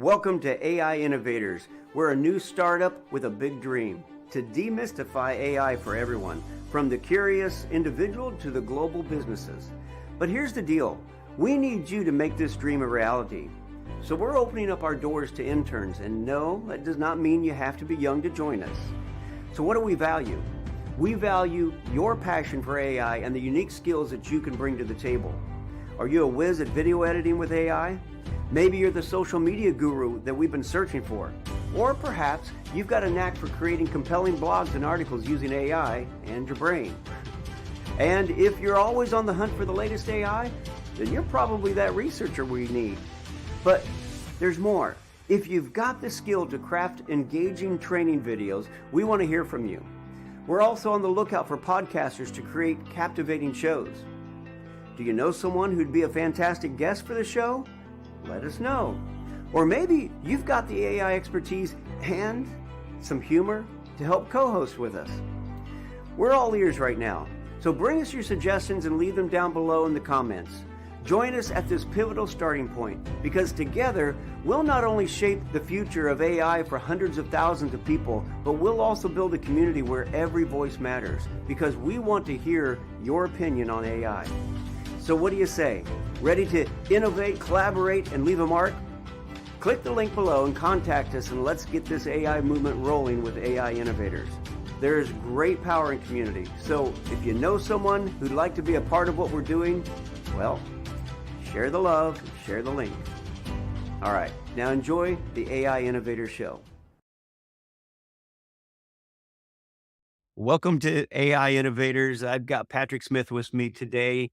Welcome to AI Innovators. We're a new startup with a big dream to demystify AI for everyone, from the curious individual to the global businesses. But here's the deal. We need you to make this dream a reality. So we're opening up our doors to interns, and no, that does not mean you have to be young to join us. So what do we value? We value your passion for AI and the unique skills that you can bring to the table. Are you a whiz at video editing with AI? Maybe you're the social media guru that we've been searching for. Or perhaps you've got a knack for creating compelling blogs and articles using AI and your brain. And if you're always on the hunt for the latest AI, then you're probably that researcher we need. But there's more. If you've got the skill to craft engaging training videos, we want to hear from you. We're also on the lookout for podcasters to create captivating shows. Do you know someone who'd be a fantastic guest for the show? Let us know. Or maybe you've got the AI expertise and some humor to help co-host with us. We're all ears right now, so bring us your suggestions and leave them down below in the comments. Join us at this pivotal starting point, because together we'll not only shape the future of AI for hundreds of thousands of people, but we'll also build a community where every voice matters, because we want to hear your opinion on AI. So what do you say? Ready to innovate, collaborate, and leave a mark? Click the link below and contact us, and let's get this AI movement rolling with AI Innovators. There's great power in community, so if you know someone who'd like to be a part of what we're doing, well, share the love, share the link. All right, now enjoy the AI Innovator Show. Welcome to AI Innovators. I've got Patrick Smith with me today.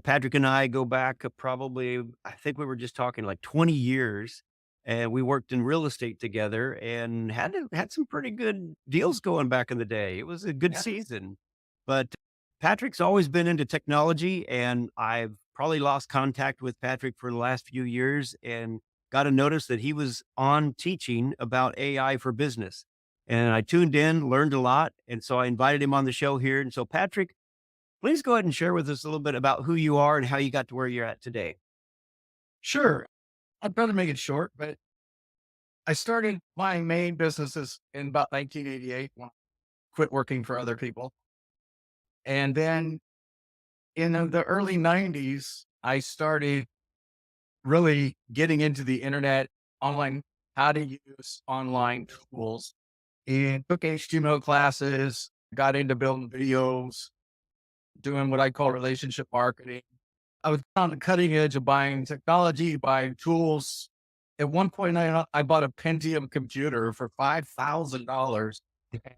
Patrick and I go back probably, I think we were just talking like 20 years, and we worked in real estate together and had some pretty good deals going back in the day. It was a good season, but Patrick's always been into technology, and I've probably lost contact with Patrick for the last few years and got a notice that he was on teaching about AI for business. And I tuned in, learned a lot. And so I invited him on the show here. And so Patrick, please go ahead and share with us a little bit about who you are and how you got to where you're at today. Sure. I'd rather make it short, but I started my main businesses in about 1988 when I quit working for other people. And then in the early 90s, I started really getting into the internet, online, how to use online tools, and took HTML classes, got into building videos, doing what I call relationship marketing. I was on the cutting edge of buying technology, buying tools. At one point, I bought a Pentium computer for $5,000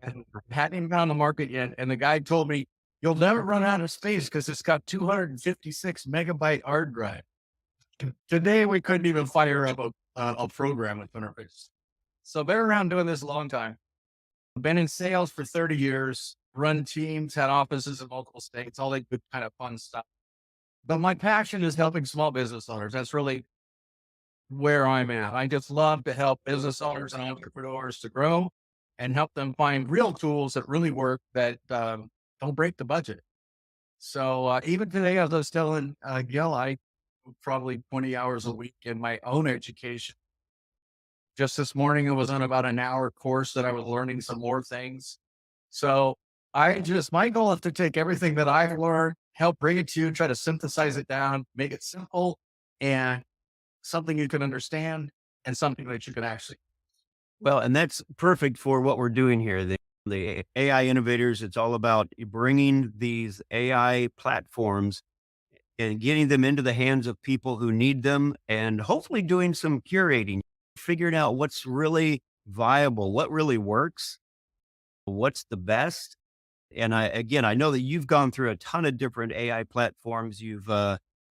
and hadn't even been on the market yet. And the guy told me, "You'll never run out of space because it's got 256 megabyte hard drive." Today, we couldn't even fire up a program with interface. So I've been around doing this a long time. I've been in sales for 30 years, run teams, had offices in multiple states, all that good kind of fun stuff. But my passion is helping small business owners. That's really where I'm at. I just love to help business owners and entrepreneurs to grow and help them find real tools that really work, that don't break the budget. So even today, as I was telling Gil, I probably 20 hours a week in my own education. Just this morning, I was on about an hour course that I was learning some more things. So my goal is to take everything that I've learned, help bring it to you, try to synthesize it down, make it simple and something you can understand and something that you can actually. Well, and that's perfect for what we're doing here. The AI Innovators, it's all about bringing these AI platforms and getting them into the hands of people who need them, and hopefully doing some curating, figuring out what's really viable, what really works, what's the best. And I know that you've gone through a ton of different AI platforms. You've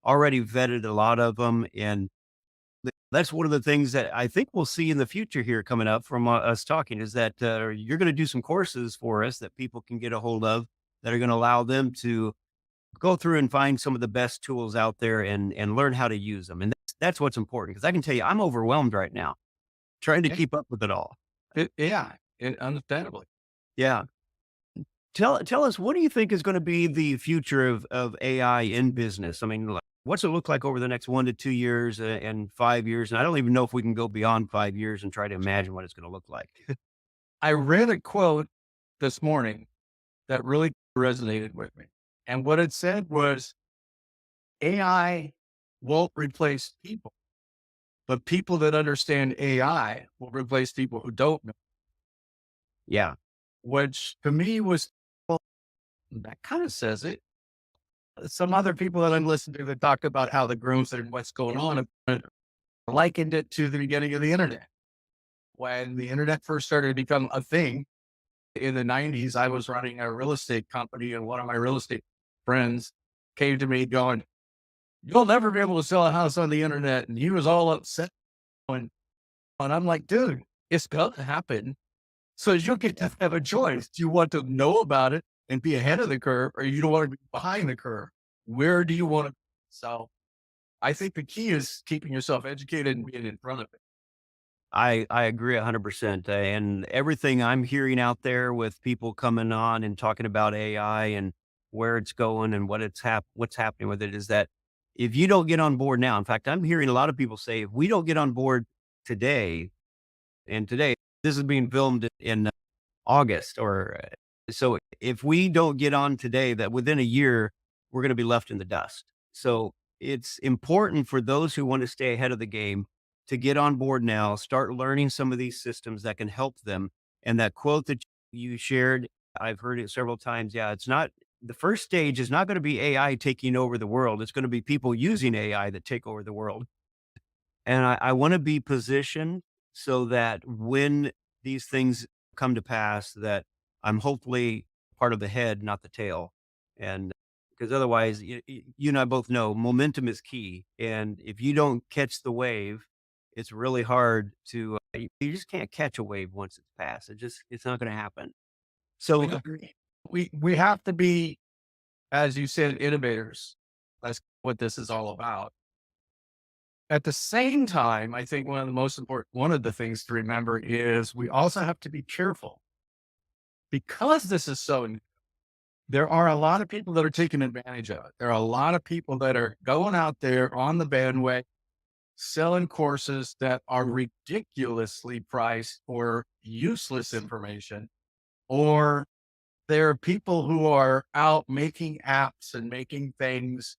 already vetted a lot of them. And that's one of the things that I think we'll see in the future here coming up from us talking, is that you're going to do some courses for us that people can get a hold of that are going to allow them to go through and find some of the best tools out there and learn how to use them. And that's what's important, because I can tell you, I'm overwhelmed right now trying to keep up with it all. Understandably. Yeah. Tell us, what do you think is going to be the future of AI in business? I mean, What's it look like over the next 1 to 2 years and 5 years? And I don't even know if we can go beyond 5 years and try to imagine what it's going to look like. I read a quote this morning that really resonated with me. And what it said was AI won't replace people, but people that understand AI will replace people who don't know, Yeah. which to me was, well, that kind of says it. Some other people that I'm listening to that talk about how the grooves and what's going on have likened it to the beginning of the internet. When the internet first started to become a thing in the 90s, I was running a real estate company, and one of my real estate friends came to me going, "You'll never be able to sell a house on the internet." And he was all upset. And I'm like, dude, it's going to happen. So you get to have a choice. Do you want to know about it and be ahead of the curve, or you don't want to be behind the curve? Where do you want to be? So I think the key is keeping yourself educated and being in front of it. I agree 100%. And everything I'm hearing out there with people coming on and talking about AI and where it's going and what's happening with it is that if you don't get on board now, in fact, I'm hearing a lot of people say if we don't get on board today, and today this is being filmed in August, or so if we don't get on today, that within a year, we're going to be left in the dust. So it's important for those who want to stay ahead of the game to get on board now, start learning some of these systems that can help them. And that quote that you shared, I've heard it several times. Yeah, it's not the first stage is not going to be AI taking over the world. It's going to be people using AI that take over the world. And I want to be positioned so that when these things come to pass, that I'm hopefully part of the head, not the tail. And because otherwise, you and I both know momentum is key. And if you don't catch the wave, it's really hard to, you just can't catch a wave once it's passed. It's not going to happen. We So, agree. We have to be, as you said, innovators. That's what this is all about. At the same time, I think one of the things to remember is we also have to be careful because this is so new. There are a lot of people that are taking advantage of it. There are a lot of people that are going out there on the bandwagon, selling courses that are ridiculously priced for useless information. Or there are people who are out making apps and making things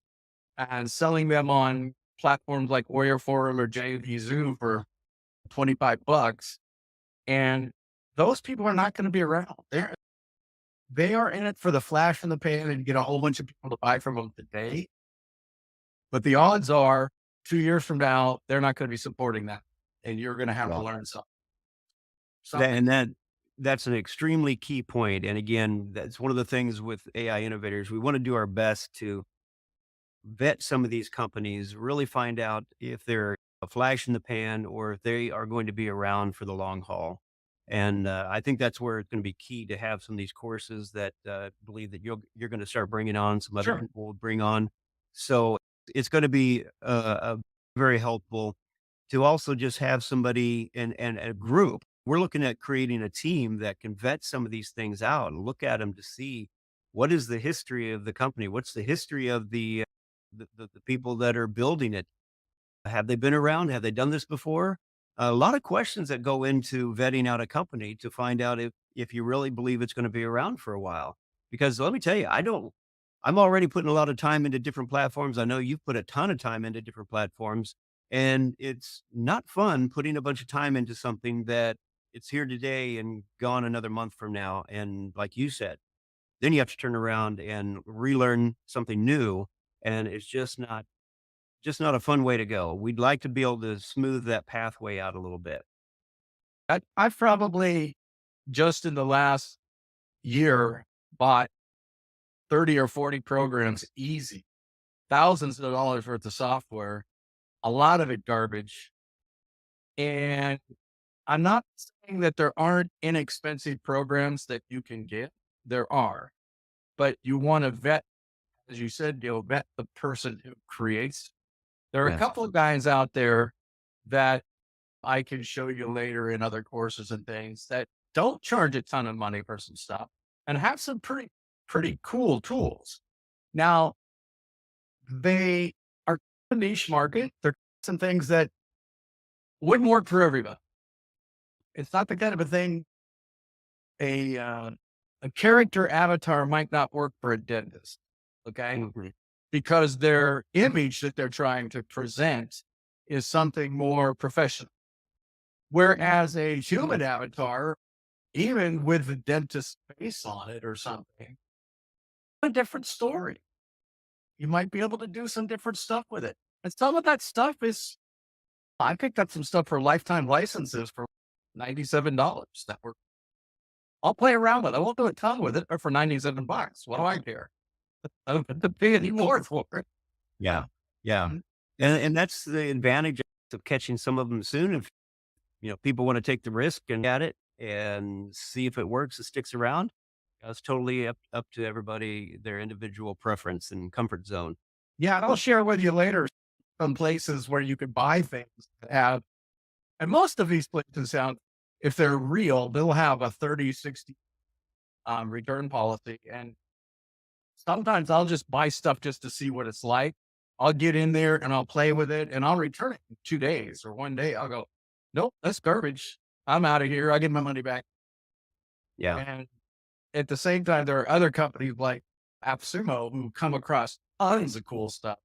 and selling them on platforms like Warrior Forum or JV Zoo for 25 bucks. And those people are not going to be around. They are in it for the flash in the pan and get a whole bunch of people to buy from them today. But the odds are 2 years from now, they're not going to be supporting that. And you're going to have to well, learn something. that, Something. and that, that's an extremely key point. And again, that's one of the things with AI innovators. We want to do our best to vet some of these companies, really find out if they're a flash in the pan or if they are going to be around for the long haul. And I think that's where it's going to be key to have some of these courses that believe that you're going to start bringing on, some other Sure. people will bring on. So it's going to be very helpful to also just have somebody and a group. We're looking at creating a team that can vet some of these things out and look at them to see what is the history of the company, what's the history of the people that are building it. Have they been around? Have they done this before? A lot of questions that go into vetting out a company to find out if you really believe it's going to be around for a while. Because let me tell you, I don't. I'm already putting a lot of time into different platforms. I know you've put a ton of time into different platforms, and it's not fun putting a bunch of time into something that it's here today and gone another month from now. And like you said, then you have to turn around and relearn something new, and it's just not a fun way to go. We'd like to be able to smooth that pathway out a little bit. I've probably just in the last year bought 30 or 40 programs easy, thousands of dollars worth of software, a lot of it garbage. And I'm not saying that there aren't inexpensive programs that you can get. There are, but you want to vet, as you said, you'll vet the person who creates. There are a Yes. couple of guys out there that I can show you later in other courses and things that don't charge a ton of money for some stuff and have some pretty cool tools. Now, they are a niche market. There are some things that wouldn't work for everybody. It's not the kind of a thing a a character avatar might not work for a dentist. Okay. Mhm. Because their image that they're trying to present is something more professional. Whereas a human avatar, even with the dentist face on it or something, a different story. You might be able to do some different stuff with it. And some of that stuff is, I picked up some stuff for lifetime licenses for $97 that were, I'll play around with it. I won't do a ton with it, but for $97, what do I care? I don't have to pay any more for it. Yeah. Yeah. And that's the advantage of catching some of them soon. If, people want to take the risk and at it and see if it works, it sticks around. It's totally up to everybody, their individual preference and comfort zone. Yeah, and I'll share with you later some places where you can buy things that have, and most of these places have, if they're real, they'll have a 30, 60 return policy. And sometimes I'll just buy stuff just to see what it's like. I'll get in there and I'll play with it and I'll return it in 2 days or one day. I'll go, nope, that's garbage. I'm out of here. I get my money back. Yeah. And at the same time, there are other companies like AppSumo who come across tons of cool stuff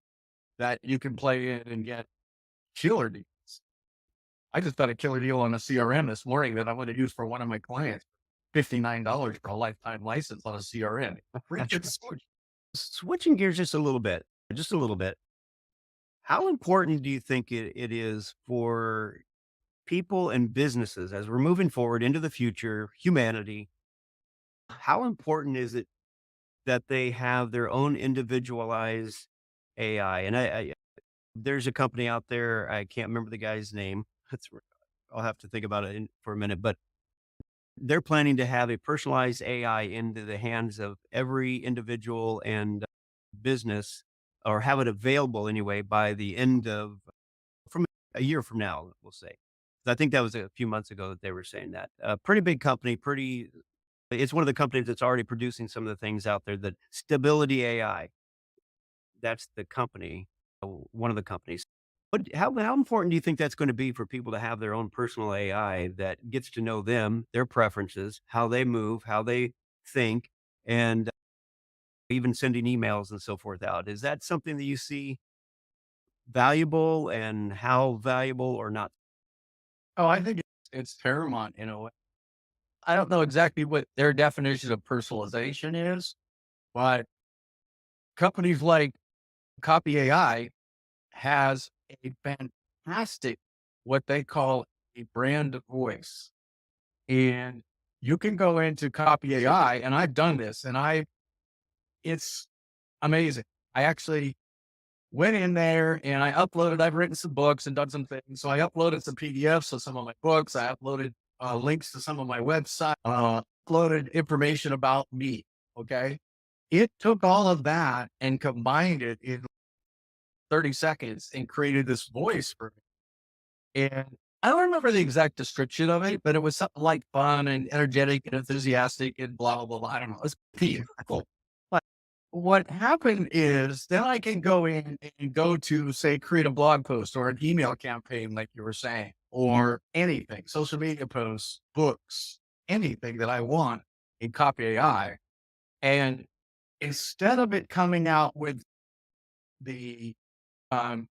that you can play in and get killer deals. I just got a killer deal on a CRM this morning that I'm going to use for one of my clients. $59 for a lifetime license on a CRM. Switching gears just a little bit. How important do you think it is for people and businesses as we're moving forward into the future, humanity? How important is it that they have their own individualized AI? And there's a company out there, I can't remember the guy's name. I'll have to think about it for a minute, but they're planning to have a personalized AI into the hands of every individual and business, or have it available anyway by the end of from a year from now, we'll say. I think that was a few months ago that they were saying that. Pretty big company, it's one of the companies that's already producing some of the things out there. That Stability AI, that's the company, one of the companies. But how important do you think that's going to be for people to have their own personal AI that gets to know them, their preferences, how they move, how they think, and even sending emails and so forth out? Is that something that you see valuable, and how valuable or not? Oh, I think it's paramount in a way. I don't know exactly what their definition of personalization is, but companies like Copy AI has a fantastic, what they call a brand voice. And you can go into Copy AI, and I've done this, and it's amazing. I actually went in there and I uploaded, I've written some books and done some things. So I uploaded some PDFs of some of my books. I uploaded links to some of my website, uploaded information about me. Okay. It took all of that and combined it in 30 seconds and created this voice for me. And I don't remember the exact description of it, but it was something like fun and energetic and enthusiastic and blah, blah, blah. I don't know. It's beautiful. But what happened is then I can go in and go to, say, create a blog post or an email campaign, like you were saying, or anything, social media posts, books, anything that I want in Copy AI. And instead of it coming out with the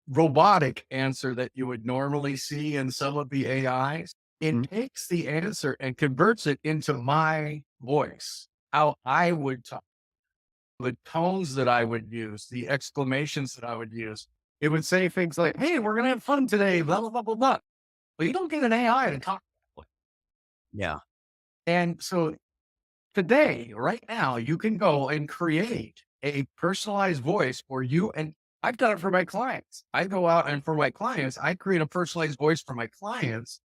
robotic answer that you would normally see in some of the AIs, it takes the answer and converts it into my voice, how I would talk, the tones that I would use, the exclamations that I would use. It would say things like, hey, we're going to have fun today, blah, blah, blah, blah, blah. But you don't get an AI to talk that way. Yeah. And so today, right now, you can go and create a personalized voice for you. And I've done it for my clients. I go out and for my clients, I create a personalized voice for my clients.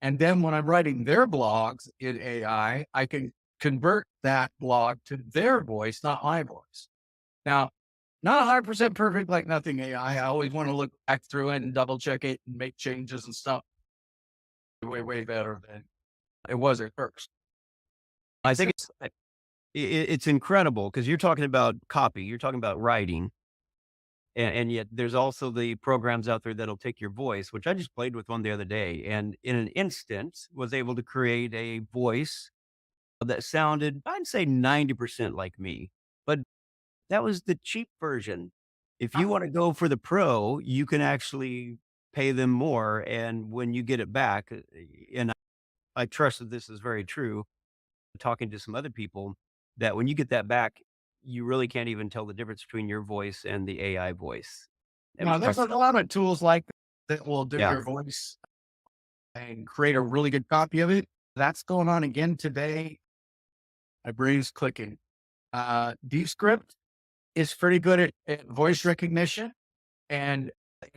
And then when I'm writing their blogs in AI, I can convert that blog to their voice, not my voice. Now, not 100% perfect, like nothing AI. I always want to look back through it and double check it and make changes and stuff. Way, way better than it was at first. I think it's incredible because you're talking about copy, you're talking about writing. And yet there's also the programs out there that'll take your voice, which I just played with one the other day, and in an instant was able to create a voice that sounded, I'd say 90% like me. But that was the cheap version. If you want to go for the pro, you can actually pay them more. And when you get it back, and I trust that this is very true, talking to some other people, that when you get that back, you really can't even tell the difference between your voice and the AI voice. It was Now, there's a lot of tools like that will do yeah, your voice and create a really good copy of it. That's going on again today. My brain's clicking. Descript is pretty good at voice recognition. And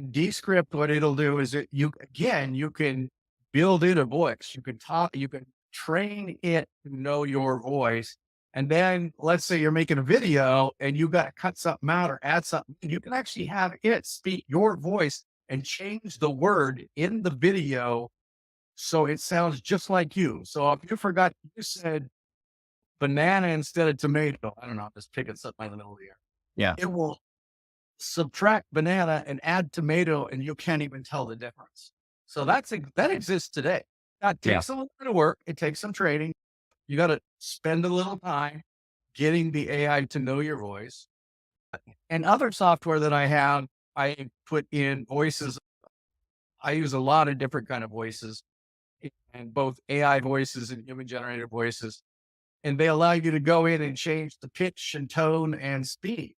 Descript, what it'll do is you can build in a voice. You can talk, you can train it to know your voice. And then let's say you're making a video and you got to cut something out or add something. You can actually have it speak your voice and change the word in the video so it sounds just like you. So if you forgot, you said banana instead of tomato. I don't know, I'm just picking something in the middle of the air. yeah, It will subtract banana and add tomato, and you can't even tell the difference. So that exists today. That yeah, takes a little bit of work. It takes some training. You got to spend a little time getting the AI to know your voice. And other software that I have, I put in voices. I use a lot of different kind of voices, and both AI voices and human generated voices. And they allow you to go in and change the pitch and tone and speed.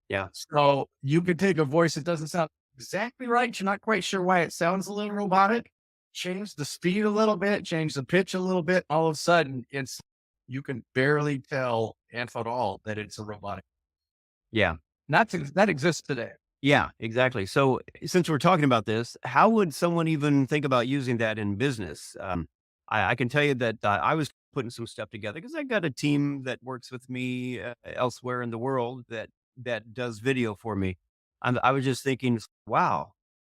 yeah, So you could take a voice that doesn't sound exactly right. You're not quite sure why it sounds a little robotic. Change the speed a little bit, change the pitch a little bit. All of a sudden, you can barely tell, if at all, that it's a robotic. yeah. That exists today. Yeah, exactly. So, since we're talking about this, how would someone even think about using that in business? I can tell you that I was putting some stuff together because I got a team that works with me elsewhere in the world that does video for me. I was just thinking, wow,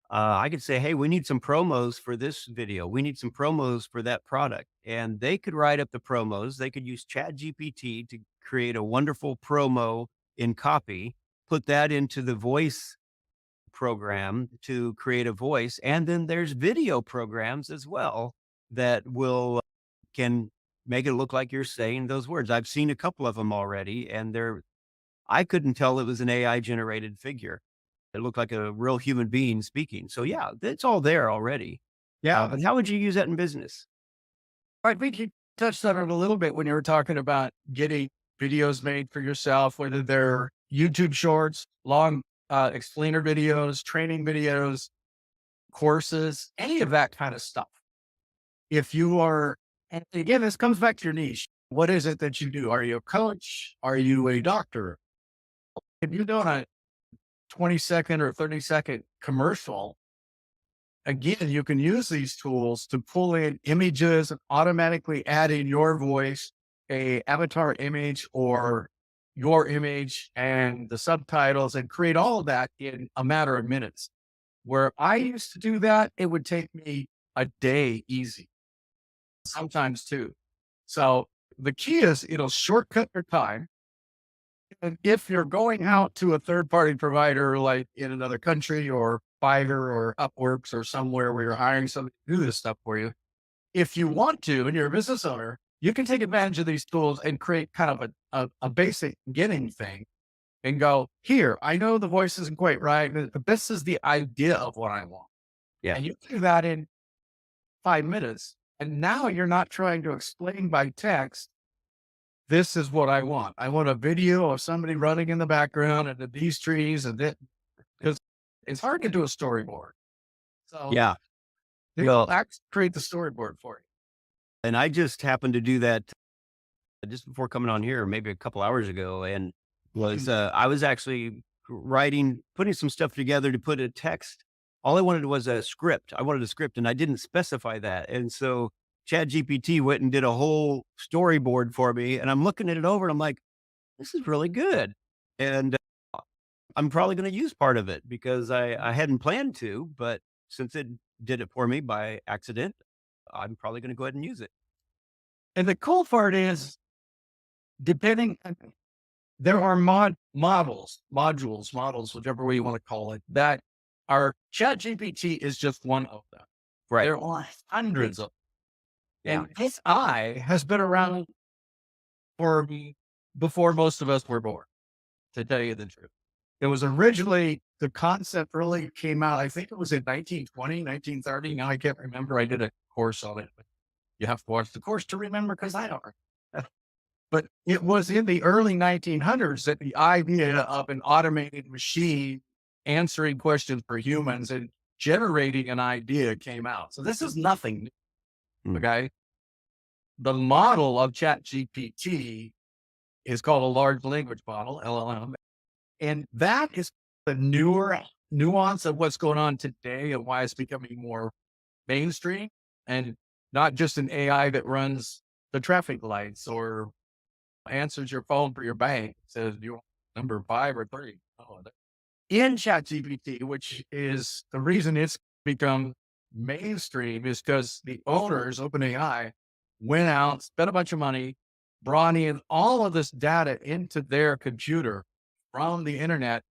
I could say, hey, we need some promos for this video. We need some promos for that product, and they could write up the promos. They could use Chat GPT to create a wonderful promo in copy, put that into the voice program to create a voice. And then there's video programs as well that can make it look like you're saying those words. I've seen a couple of them already, and I couldn't tell it was an AI generated figure. It looked like a real human being speaking. So yeah, it's all there already. Yeah. But how would you use that in business? I think you touched on it a little bit when you were talking about getting videos made for yourself, whether they're YouTube shorts, long explainer videos, training videos, courses, any of that kind of stuff. If you are, and again, this comes back to your niche. What is it that you do? Are you a coach? Are you a doctor? If you're doing a 20-second or 30-second commercial, again, you can use these tools to pull in images and automatically add in your voice, a avatar image or your image and the subtitles and create all of that in a matter of minutes. Where I used to do that, it would take me a day easy, sometimes two. So the key is it'll shortcut your time. And if you're going out to a third party provider, like in another country or Fiverr or Upworks or somewhere where you're hiring somebody to do this stuff for you, if you want to, and you're a business owner, you can take advantage of these tools and create kind of a basic beginning thing and go, here, I know the voice isn't quite right, but this is the idea of what I want. Yeah. And you do that in 5 minutes. And now you're not trying to explain by text, this is what I want. I want a video of somebody running in the background and these trees and that, because it's hard to do a storyboard. So Yeah. they'll Well, actually create the storyboard for you. and I just happened to do that just before coming on here, maybe a couple hours ago, and I was actually putting some stuff together to put a text. All I wanted was a script. I wanted a script, and I didn't specify that. And so Chat GPT went and did a whole storyboard for me, and I'm looking at it over, and I'm like, this is really good. And I'm probably going to use part of it because I hadn't planned to, but since it did it for me by accident, I'm probably going to go ahead and use it. And the cool part is, depending, there are modules, whichever way you want to call it, that are ChatGPT is just one of them. Right. There are hundreds of Yeah. them. And this has been around for before most of us were born, to tell you the truth. It was originally, the concept really came out, I think it was in 1920, 1930. Now I can't remember. I did a course on it, but you have to watch the course to remember because I don't. But it was in the early 1900s that the idea of an automated machine answering questions for humans and generating an idea came out. So this is nothing new. Hmm. Okay. The model of ChatGPT is called a large language model, LLM. And that is the newer nuance of what's going on today and why it's becoming more mainstream and not just an AI that runs the traffic lights or answers your phone for your bank, says you want number 5 or 3. Oh, in ChatGPT, which is the reason it's become mainstream, is because the owners, OpenAI, went out, spent a bunch of money, brought in all of this data into their computer from the internet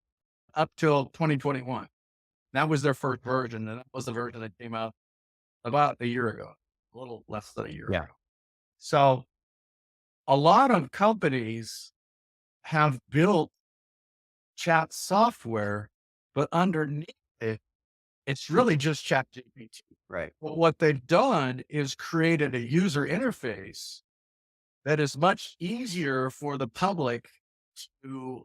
up till 2021. That was their first version, and that was the version that came out about a year ago, a little less than a year Yeah. ago. So a lot of companies have built chat software, but underneath it, it's really just ChatGPT. Right. But what they've done is created a user interface that is much easier for the public to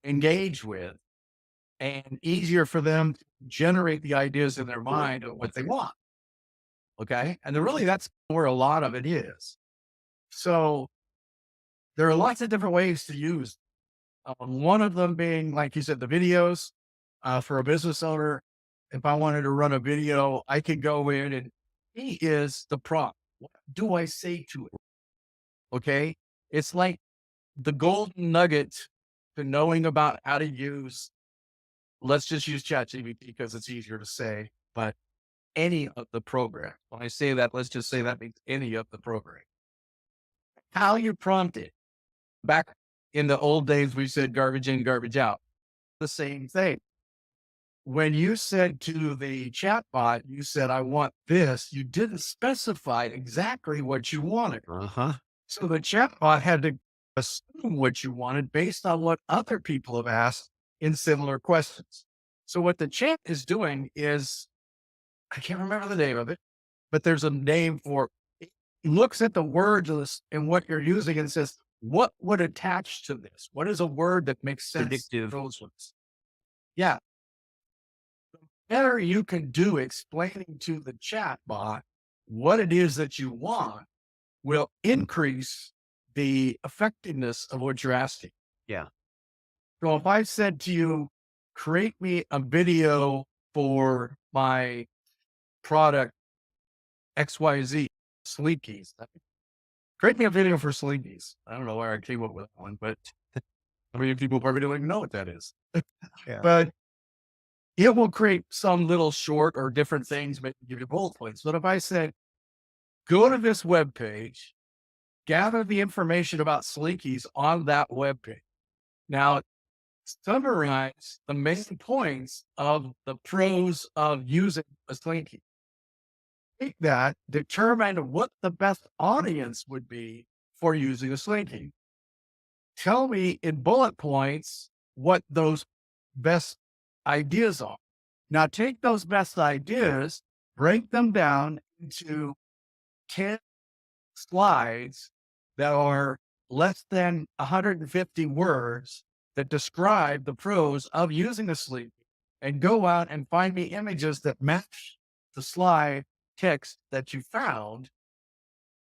engage with and easier for them to generate the ideas in their mind of what they want. Okay. And really, that's where a lot of it is. So there are lots of different ways to use. One of them being, like you said, the videos for a business owner. If I wanted to run a video, I could go in and he is the prompt. What do I say to it? Okay. It's like the golden nugget to knowing about how to use, let's just use ChatGPT because it's easier to say, but any of the program. When I say that, let's just say that means any of the program. How you prompt it. Back in the old days, we said garbage in, garbage out. The same thing. When you said to the chatbot, you said, I want this, you didn't specify exactly what you wanted. Uh-huh. So the chatbot had to assume what you wanted based on what other people have asked in similar questions. So what the chat is doing is, I can't remember the name of it, but there's a name for it. It looks at the words of this and what you're using and says, what would attach to this? What is a word that makes sense? Predictive. Those ones. Yeah. The better you can do explaining to the chat bot what it is that you want will increase the effectiveness of what you're asking. Yeah. So if I said to you, create me a video for my product XYZ, Sleepies. Create me a video for Sleepies. I don't know where I came up with that one, but I mean, people probably don't even know what that is. Yeah. But it will create some little short or different things, maybe give you bullet points. But if I said, go to this web page, gather the information about Sleekies on that web page. Now, summarize the main points of the pros of using a Slinky. Take that, determine what the best audience would be for using a Slinky. Tell me in bullet points what those best ideas are. Now take those best ideas, break them down into 10 slides that are less than 150 words that describe the pros of using a Sleepy, and go out and find me images that match the slide text that you found.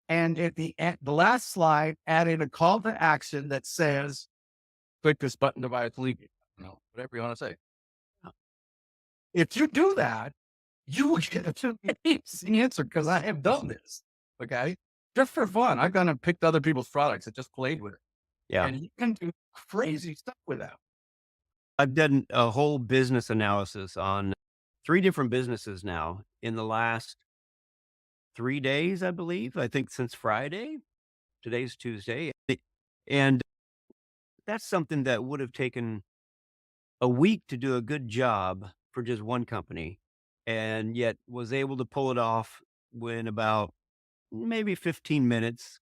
And at the last slide, add in a call to action that says, click this button to buy a Sleepy. Whatever you want to say. If you do that, you will get an amazing answer because I have done this. Okay. Just for fun. I've gone and picked other people's products and just played with it. Yeah. And you can do crazy stuff with that. I've done a whole business analysis on 3 different businesses now in the last 3 days, I believe. I think since Friday. Today's Tuesday. And that's something that would have taken a week to do a good job for just one company, and yet was able to pull it off in about maybe 15 minutes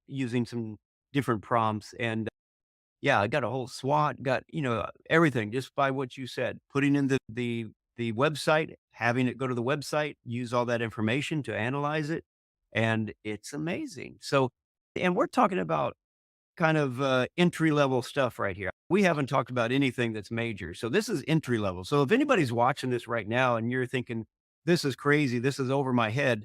using some different prompts. And yeah, I got a whole SWOT, got, everything just by what you said, putting in the website, having it go to the website, use all that information to analyze it. And it's amazing. So, and we're talking about kind of entry level stuff right here. We haven't talked about anything that's major. So this is entry level. So if anybody's watching this right now and you're thinking, this is crazy, this is over my head,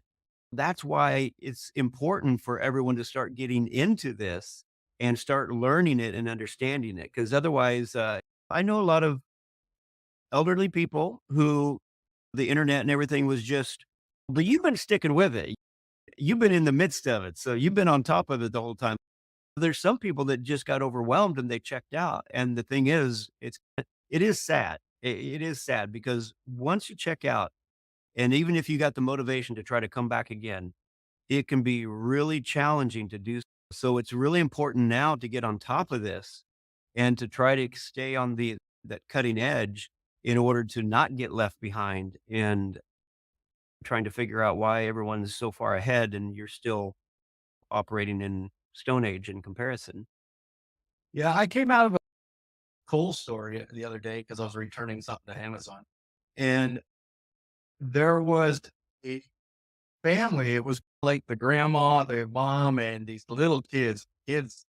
that's why it's important for everyone to start getting into this and start learning it and understanding it. Because otherwise, I know a lot of elderly people who the internet and everything was just, but you've been sticking with it. You've been in the midst of it. So you've been on top of it the whole time. There's some people that just got overwhelmed and they checked out. And the thing is, it is sad. It is sad because once you check out, and even if you got the motivation to try to come back again, it can be really challenging to do. So it's really important now to get on top of this and to try to stay on that cutting edge in order to not get left behind and trying to figure out why everyone's so far ahead and you're still operating in Stone Age in comparison. Yeah, I came out of a cool story the other day because I was returning something to Amazon. And there was a family. It was like the grandma, the mom, and these little kids. Kids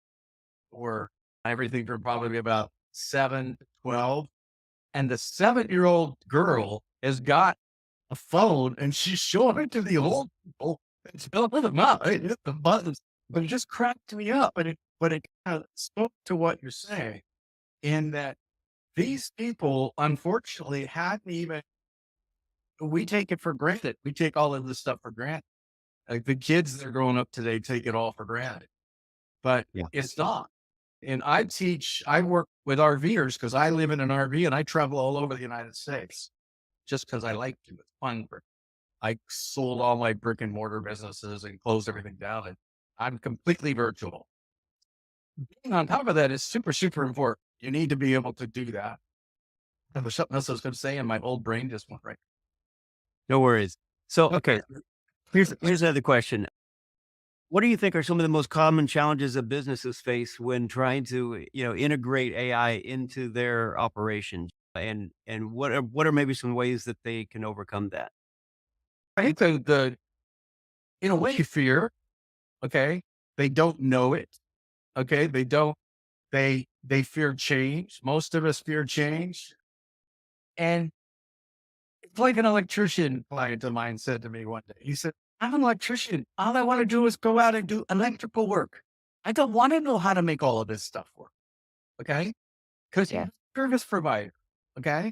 were everything from probably about 7 to 12. And the 7-year-old girl has got a phone and she's showing it to the old people. And telling them out, hey, hit the buttons. But it just cracked me up. But it kind of spoke to what you're saying in that these people, unfortunately, hadn't even, we take it for granted. We take all of this stuff for granted. Like the kids that are growing up today take it all for granted, but Yeah. it's not. And I work with RVers because I live in an RV and I travel all over the United States just because I like to. It's fun. I sold all my brick and mortar businesses and closed everything down, and I'm completely virtual. Being on top of that is super, super important. You need to be able to do that. And there's something else I was going to say, and my old brain just went right. No worries. So, Okay. okay, here's another question. What do you think are some of the most common challenges that businesses face when trying to, integrate AI into their operations? And what are maybe some ways that they can overcome that? I think in a way, fear. Okay. They don't know it. Okay. They fear change. Most of us fear change. And it's like an electrician client of mine said to me one day. He said, I'm an electrician. All I want to do is go out and do electrical work. I don't want to know how to make all of this stuff work. Okay. Because he's a service provider. Okay.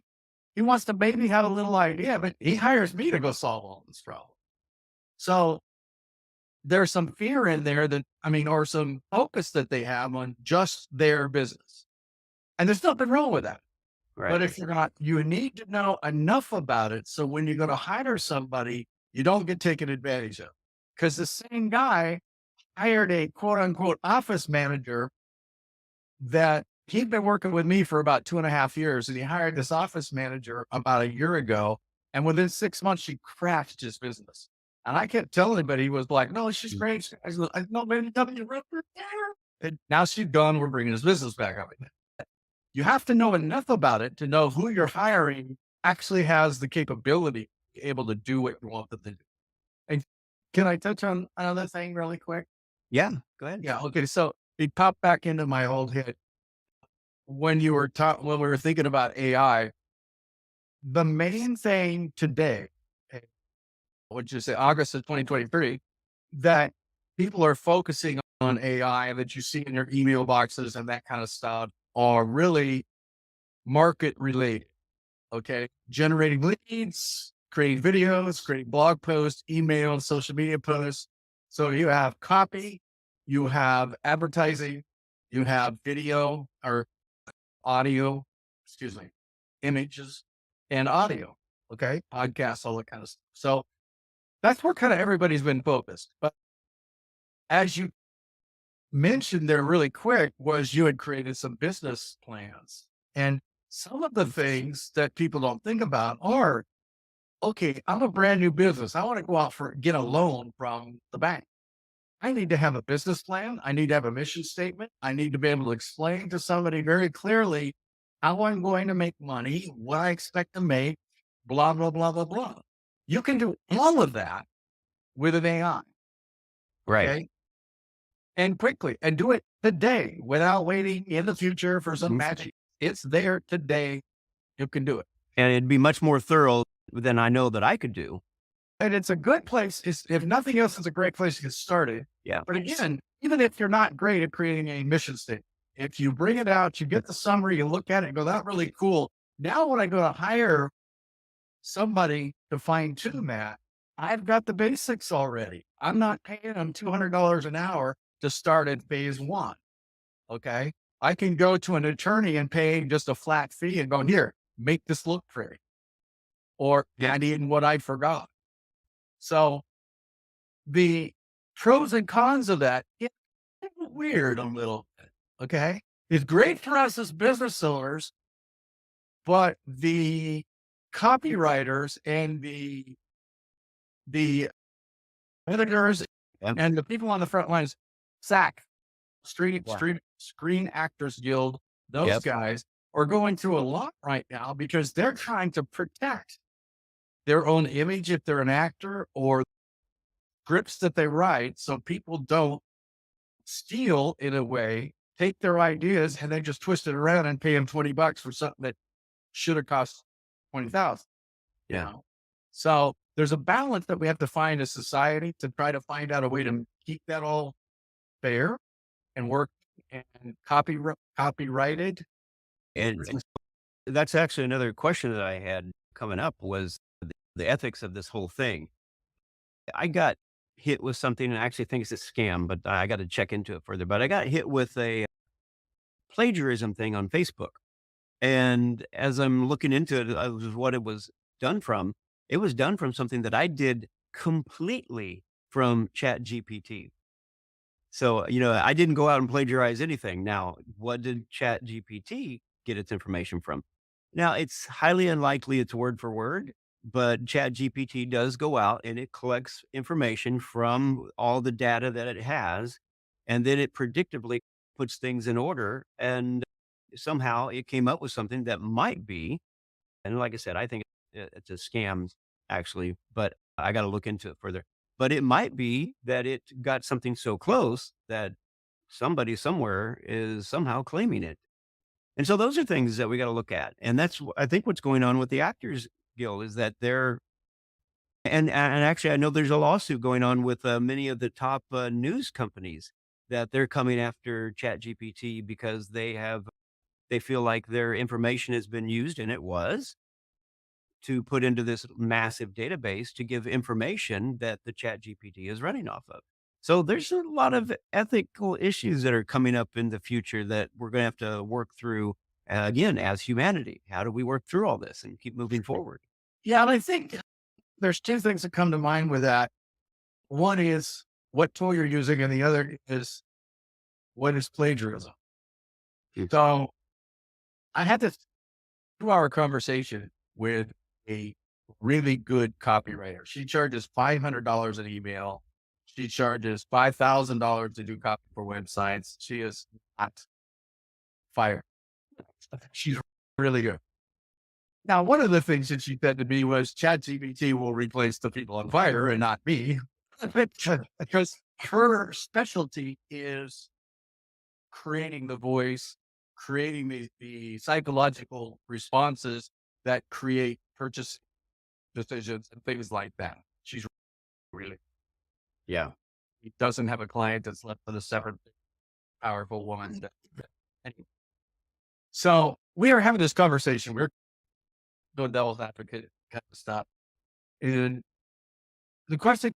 He wants to maybe have a little idea, but he hires me to go solve all this problem. So there's some fear in there or some focus that they have on just their business. And there's nothing wrong with that. Right. But if you're not, you need to know enough about it. So when you're going to hire somebody, you don't get taken advantage of. Because the same guy hired a quote unquote office manager that he'd been working with me for about 2.5 years. And he hired this office manager about a year ago. And within 6 months, she crashed his business. And I kept telling him, but he was like, no, she's great. I know, maybe W. And now she's gone. We're bringing his business back up again. You have to know enough about it to know who you're hiring actually has the capability to be able to do what you want them to do. And can I touch on another thing really quick? Yeah. Go ahead. Yeah. Okay. So it popped back into my old head when when we were thinking about AI. The main thing today, which is August of 2023, that people are focusing on AI that you see in your email boxes and that kind of stuff are really market related. Okay. Generating leads, creating videos, creating blog posts, emails, social media posts. So you have copy, you have advertising, you have video or audio, excuse me, images and audio. Okay. Podcasts, all that kind of stuff. So that's where kind of everybody's been focused. But as you mentioned there really quick was you had created some business plans. And some of the things that people don't think about are, okay, I'm a brand new business. I want to go out for get a loan from the bank. I need to have a business plan. I need to have a mission statement. I need to be able to explain to somebody very clearly how I'm going to make money, what I expect to make, blah, blah, blah, blah, blah. You can do all of that with an AI. Right. Okay. And quickly and do it today without waiting in the future for some magic. It's there today. You can do it. And it'd be much more thorough than I know that I could do. And it's a good place. If nothing else, it's a great place to get started. Yeah. But again, even if you're not great at creating a mission statement, if you bring it out, you get the summary, you look at it and go, that's really cool. Now, when I go to hire somebody to fine tune that, I've got the basics already. I'm not paying them $200 an hour to start at phase one. Okay. I can go to an attorney and pay just a flat fee and go, here, make this look pretty. Or I need what I forgot. So the pros and cons of that, it's weird a little bit. Okay. It's great for us as business owners, but the copywriters and the editors and the people on the front lines, SAC, Screen Actors Guild, those guys are going through a lot right now because they're trying to protect their own image if they're an actor or scripts that they write, so people don't steal in a way, take their ideas and then just twist it around and pay them $20 for something that should have cost 20,000. Yeah. You know? So there's a balance that we have to find as society to try to find out a way to keep that all fair and work and copyrighted. And that's actually another question that I had coming up was the ethics of this whole thing. I got hit with something, and I actually think it's a scam, but I got to check into it further. But I got hit with a plagiarism thing on Facebook. And as I'm looking into it, what it was done from, it was done from something that I did completely from Chat GPT. So, I didn't go out and plagiarize anything. Now, what did Chat GPT get its information from? Now, it's highly unlikely it's word for word, but Chat GPT does go out and it collects information from all the data that it has. And then it predictably puts things in order. And somehow it came up with something that might be, and like I said, I think it's a scam actually, but I got to look into it further. But it might be that it got something so close that somebody somewhere is somehow claiming it. And so those are things that we got to look at. And that's, I think, what's going on with the Actors Guild is that they're, and actually, I know there's a lawsuit going on with many of the top news companies that they're coming after Chat GPT because they feel like their information has been used, and it was, to put into this massive database to give information that the Chat GPT is running off of. So there's a lot of ethical issues that are coming up in the future that we're going to have to work through again as humanity. How do we work through all this and keep moving forward? Yeah. And I think there's two things that come to mind with that. One is what tool you're using, and the other is what is plagiarism. So I had this 2-hour conversation with a really good copywriter. She charges $500 an email. She charges $5,000 to do copy for websites. She is not fired. She's really good. Now, one of the things that she said to me was ChatGPT will replace the people on fire and not me. Because her specialty is creating the voice, creating the psychological responses that create purchase decisions and things like that. She's really, Yeah. he doesn't have a client that's left with a separate, powerful woman. Anyway. So we are having this conversation. We're doing devil's advocate kind of stuff. And the question,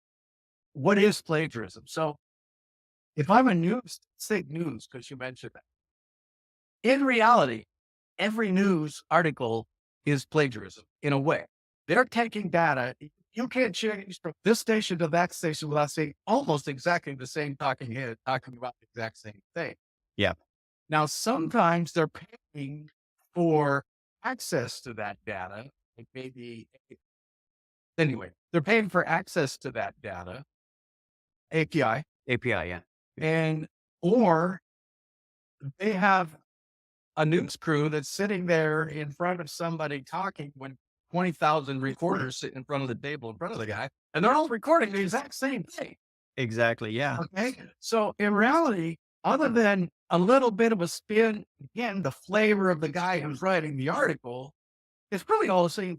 what is plagiarism? So if I'm a news, say news, because you mentioned that. In reality, every news article is plagiarism in a way. They're taking data. you can't change from this station to that station without saying almost exactly the same talking head talking about the exact same thing. Yeah. Now, sometimes they're paying for access to that data. Like maybe, anyway, they're paying for access to that data API, API, yeah. and or they have a news crew that's sitting there in front of somebody talking when 20,000 recorders sit in front of the table in front of the guy, and they're all recording the exact same thing. Exactly, yeah. Okay. So in reality, other than a little bit of a spin, again, the flavor of the guy who's writing the article, it's really all the same.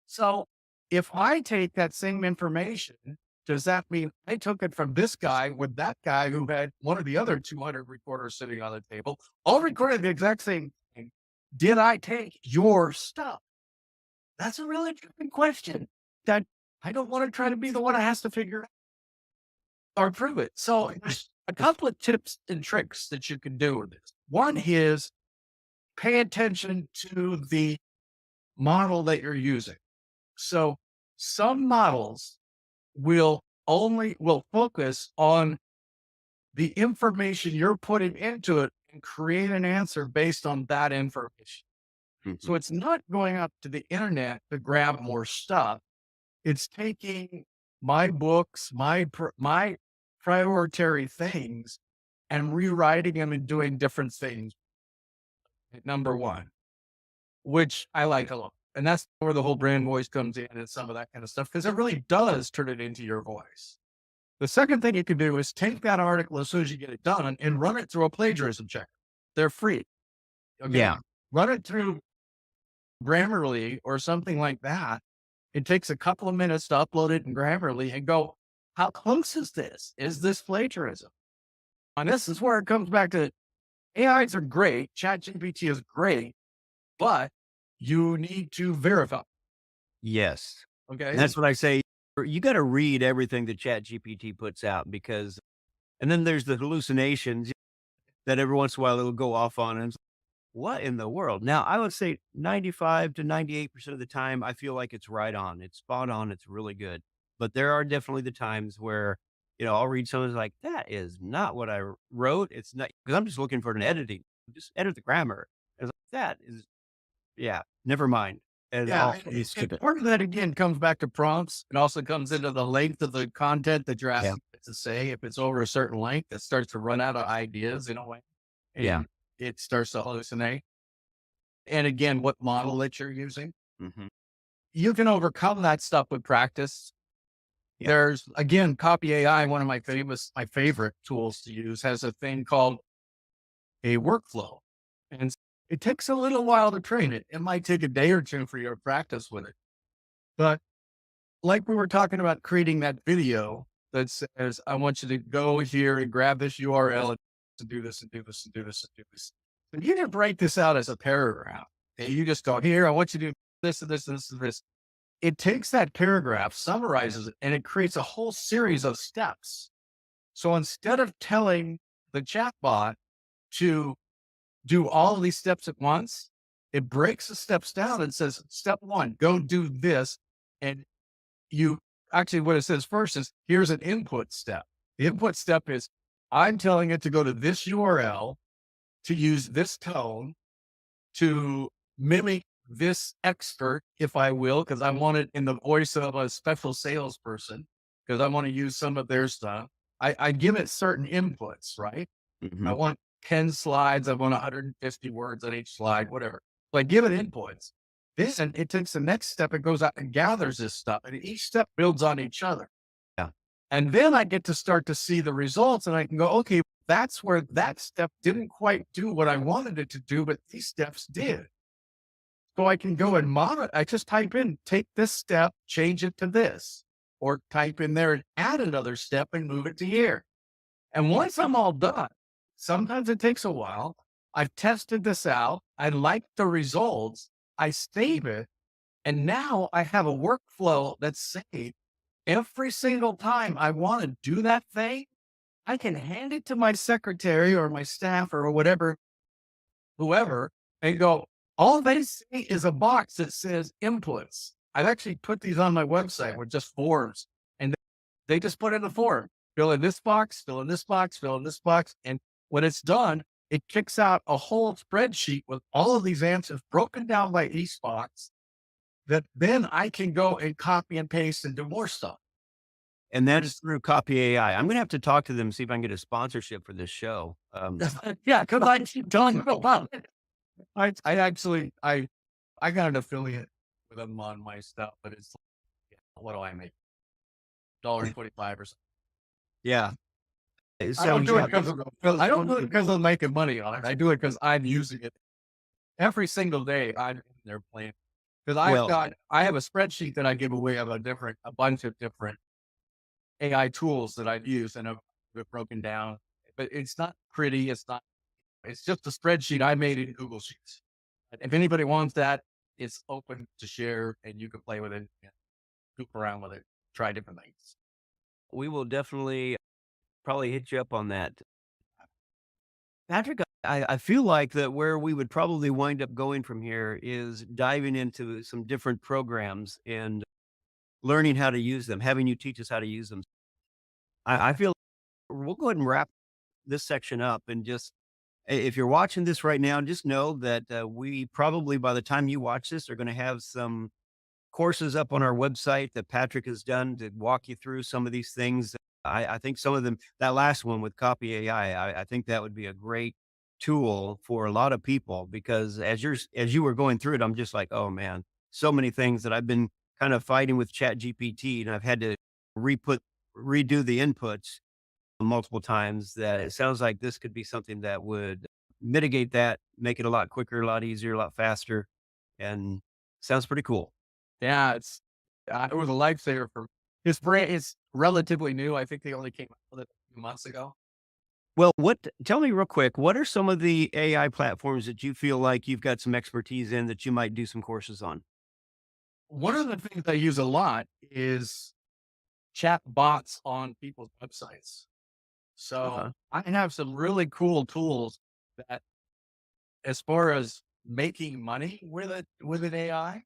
So if I take that same information, does that mean I took it from this guy with that guy who had one of the other 200 recorders sitting on the table, all recorded the exact same thing? Did I take your stuff? That's a really interesting question that I don't want to try to be the one that has to figure out or prove it. So there's a couple of tips and tricks that you can do with this. One is pay attention to the model that you're using. So some models will focus on the information you're putting into it and create an answer based on that information. So Mhm. it's not going up to the internet to grab more stuff. It's taking my books, my priority things, and rewriting them and doing different things. Number one, which I like a lot. And that's where the whole brand voice comes in and some of that kind of stuff, because it really does turn it into your voice. The second thing you can do is take that article as soon as you get it done and run it through a plagiarism checker. They're free. Okay. Yeah. Run it through Grammarly or something like that. It takes a couple of minutes to upload it in Grammarly and go, how close is this? Is this plagiarism? And this is where it comes back to AIs are great. ChatGPT is great, but you need to verify. Yes. And Okay. that's what I say. You gotta read everything that ChatGPT puts out because and then there's the hallucinations that every once in a while it'll go off on, and it's, what in the world? Now, I would say 95 to 98% of the time, I feel like it's right on. It's spot on. It's really good. But there are definitely the times where, I'll read something like, that is not what I wrote. It's not because I'm just looking for an editing. Just edit the grammar. It's like, that is, yeah, never mind. And Yeah. I'll just skip And it. part of that again comes back to prompts. It also comes into the length of the content that you're Yeah. asking it to say. If it's over a certain length, it starts to run out of ideas in a way Yeah. and it starts to hallucinate. And again, what model that you're using, Hmm. you can overcome that stuff with practice. Yeah. There's again, Copy AI, one of my favorite tools to use, has a thing called a workflow. And it takes a little while to train it. It might take a day or two for you to practice with it. But like we were talking about creating that video that says, I want you to go here and grab this URL and do this and do this and do this and do this. But you can break this out as a paragraph. And you just go, here, I want you to do this and this and this and this. It takes that paragraph, summarizes it, and it creates a whole series of steps. So instead of telling the chatbot to do all of these steps at once, it breaks the steps down and says, step one, go do this. And you actually, what it says first is here's an input step. The input step is I'm telling it to go to this URL, to use this tone, to mimic this expert, if I will, because I want it in the voice of a special salesperson, because I want to use some of their stuff. I give it certain inputs, right? I Hmm. want 10 slides. I want 150 words on each slide, whatever. So I give it inputs. Then it takes the next step. It goes out and gathers this stuff, and each step builds on each other. Yeah. And then I get to start to see the results, and I can go, okay, that's where that step didn't quite do what I wanted it to do, but these steps did. So I can go and monitor. I just type in, take this step, change it to this, or type in there and add another step and move it to here. And once I'm all done, sometimes it takes a while. I've tested this out. I like the results. I save it. And now I have a workflow that's saved. Every single time I want to do that thing, I can hand it to my secretary or my staff or whatever, whoever, and go, all they see is a box that says inputs. I've actually put these on my website with just forms, and they just put in the form, fill in this box, fill in this box, fill in this box. And when it's done, it kicks out a whole spreadsheet with all of these answers broken down by each box that then I can go and copy and paste and do more stuff. And that is through Copy AI. I'm going to have to talk to them, see if I can get a sponsorship for this show. Yeah, because I keep telling them about it. I got an affiliate with them on my stuff, but it's like, what do I make? $1.25 or something. Yeah. I don't do it because I'm making money on it. I do it because I'm using it every single day. I'm in there playing because I have a spreadsheet that I give away of a bunch of different AI tools that I've used and I've broken down, but it's not pretty. It's just a spreadsheet I made in Google Sheets. If anybody wants that, it's open to share and you can play with it, and goof around with it, try different things. We will definitely probably hit you up on that. Patrick, I feel like that where we would probably wind up going from here is diving into some different programs and learning how to use them, having you teach us how to use them. I feel we'll go ahead and wrap this section up and just, if you're watching this right now, just know that we probably, by the time you watch this, are going to have some courses up on our website that Patrick has done to walk you through some of these things. I think some of them, that last one with Copy AI, I think that would be a great tool for a lot of people because as you were going through it, I'm just like, oh man, so many things that I've been kind of fighting with Chat GPT and I've had to redo the inputs multiple times that it sounds like this could be something that would mitigate that, make it a lot quicker, a lot easier, a lot faster, and sounds pretty cool. Yeah, it was a lifesaver for his brand. Is relatively new. I think they only came out with it a few months ago. Well, tell me real quick, what are some of the AI platforms that you feel like you've got some expertise in that you might do some courses on? One of the things I use a lot is chat bots on people's websites. So I have some really cool tools that, as far as making money with an AI,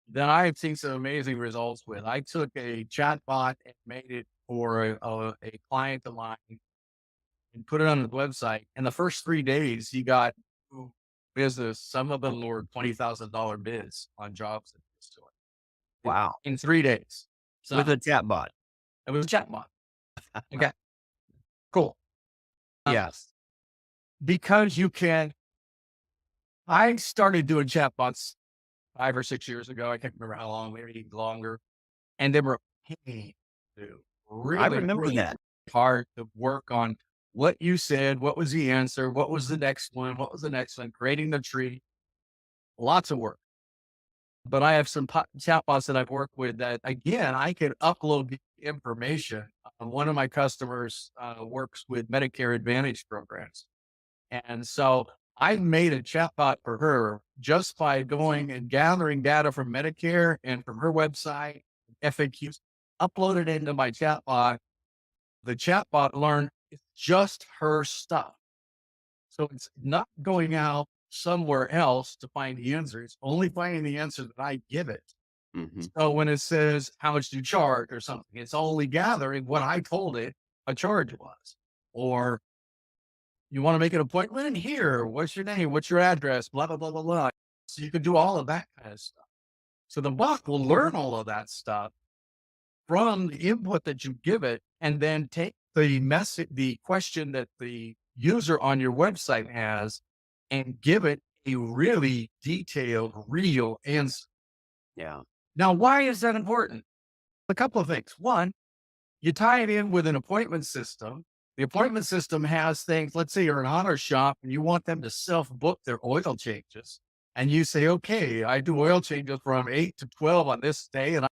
then I've seen some amazing results with. I took a chat bot and made it for a client of mine and put it on the website. And the first 3 days, he got business. Some of them were $20,000 bids on jobs that he was doing. Wow. In 3 days. So With a chat bot. it was a chat bot. Okay. Cool. Yes. Because I started doing chat bots 5 or 6 years ago. I can't remember how long, maybe longer. And they were paid to really, I remember really that. hard to work on what you said, what was the answer, what was the next one, what was the next one, creating the tree, lots of work. But I have some chatbots that I've worked with that, again, I can upload the information. One of my customers works with Medicare Advantage programs. And so I made a chatbot for her just by going and gathering data from Medicare and from her website, FAQs, uploaded into my chatbot. The chatbot learned it's just her stuff. So it's not going out somewhere else to find the answer. It's only finding the answer that I give it. Mm-hmm. So when it says, how much do you charge or something, it's only gathering what I told it a charge was. Or you want to make an appointment here? What's your name? What's your address? Blah, blah, blah, blah, blah. So you can do all of that kind of stuff. So the bot will learn all of that stuff from the input that you give it, and then take the question that the user on your website has and give it a really detailed, real answer. Yeah. Now, why is that important? A couple of things. One, you tie it in with an appointment system. The appointment system has things, let's say you're an auto shop and you want them to self-book their oil changes. And you say, okay, I do oil changes from 8 to 12 on this day, and I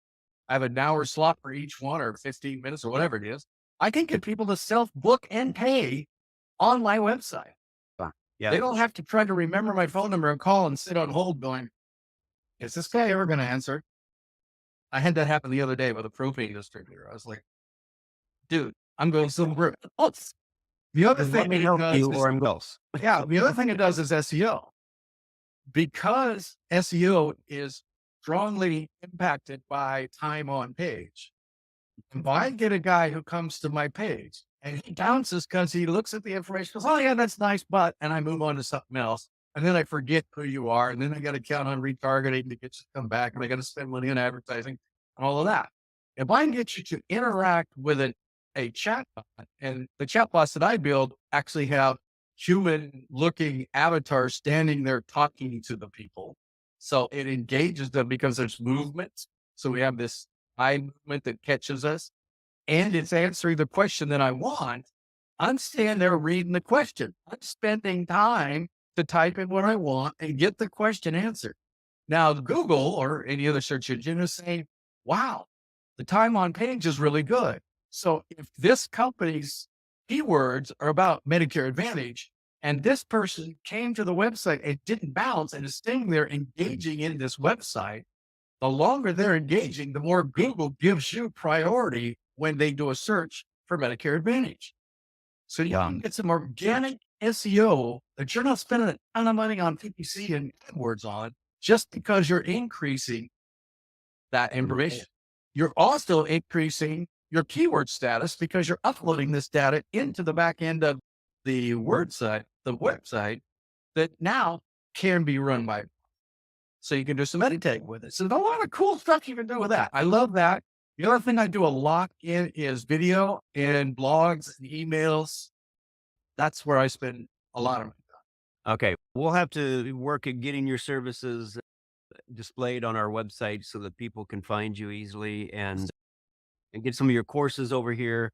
have an hour slot for each one, or 15 minutes or whatever it is. I can get people to self-book and pay on my website. Yeah. They don't have to try to remember my phone number and call and sit on hold going, is this guy ever going to answer? I had that happen the other day with a propane distributor. I was like, dude, I'm going somewhere else. The other thing it does is, or I'm else. yeah, the other thing it does is SEO. Because SEO is strongly impacted by time on page. If I get a guy who comes to my page and he bounces because he looks at the information, goes, oh yeah, that's nice, but, and I move on to something else. And then I forget who you are. And then I got to count on retargeting to get you to come back. And I got to spend money on advertising and all of that. If I can get you to interact with a chatbot, and the chatbots that I build actually have human looking avatars standing there talking to the people. So it engages them because there's movement. So we have this eye movement that catches us, and it's answering the question that I want. I'm standing there reading the question. I'm spending time to type in what I want and get the question answered. Now, Google or any other search engine is saying, wow, the time on page is really good. So if this company's keywords are about Medicare Advantage, and this person came to the website and didn't bounce and is staying there engaging in this website, the longer they're engaging, the more Google gives you priority when they do a search for Medicare Advantage. So you can get some organic SEO that you're not spending a ton of money on PPC and AdWords on just because you're increasing that information. You're also increasing your keyword status because you're uploading this data into the back end of the website that now can be run by. So you can do some editing with it. So there's a lot of cool stuff you can do with that. I love that. The other thing I do a lot in is video and blogs and emails. That's where I spend a lot of my time. Okay. We'll have to work at getting your services displayed on our website so that people can find you easily and get some of your courses over here.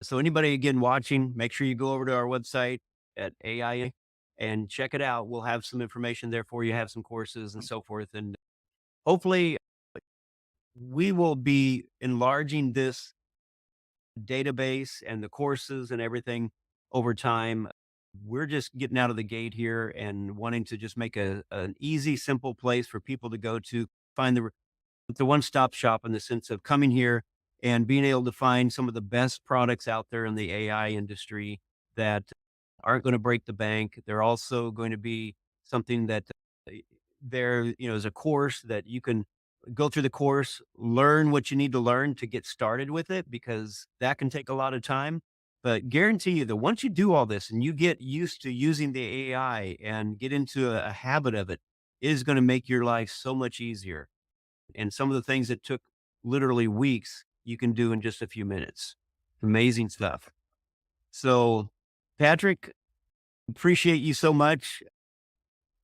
So anybody again watching, make sure you go over to our website at AI and check it out. We'll have some information there for you, have some courses and so forth. And hopefully we will be enlarging this database and the courses and everything over time. We're just getting out of the gate here and wanting to just make an easy, simple place for people to go to find the one-stop shop in the sense of coming here and being able to find some of the best products out there in the AI industry that aren't going to break the bank. They're also going to be something that is a course that you can go through the course, learn what you need to learn to get started with it, because that can take a lot of time. But guarantee you that once you do all this and you get used to using the AI and get into a habit of it, it is going to make your life so much easier. And some of the things that took literally weeks, you can do in just a few minutes. Amazing stuff. So, Patrick, appreciate you so much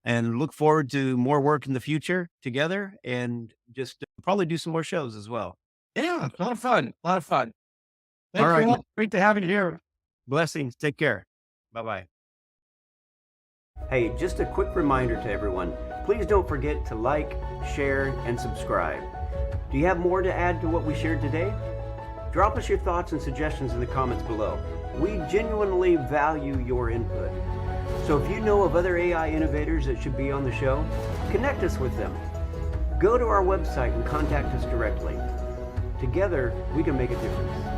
and look forward to more work in the future together and just probably do some more shows as well. Yeah, a lot of fun. A lot of fun. All right. Thanks. Great to have you here. Blessings. Take care. Bye-bye. Hey, just a quick reminder to everyone. Please don't forget to like, share, and subscribe. Do you have more to add to what we shared today? Drop us your thoughts and suggestions in the comments below. We genuinely value your input. So if you know of other AI innovators that should be on the show, connect us with them. Go to our website and contact us directly. Together, we can make a difference.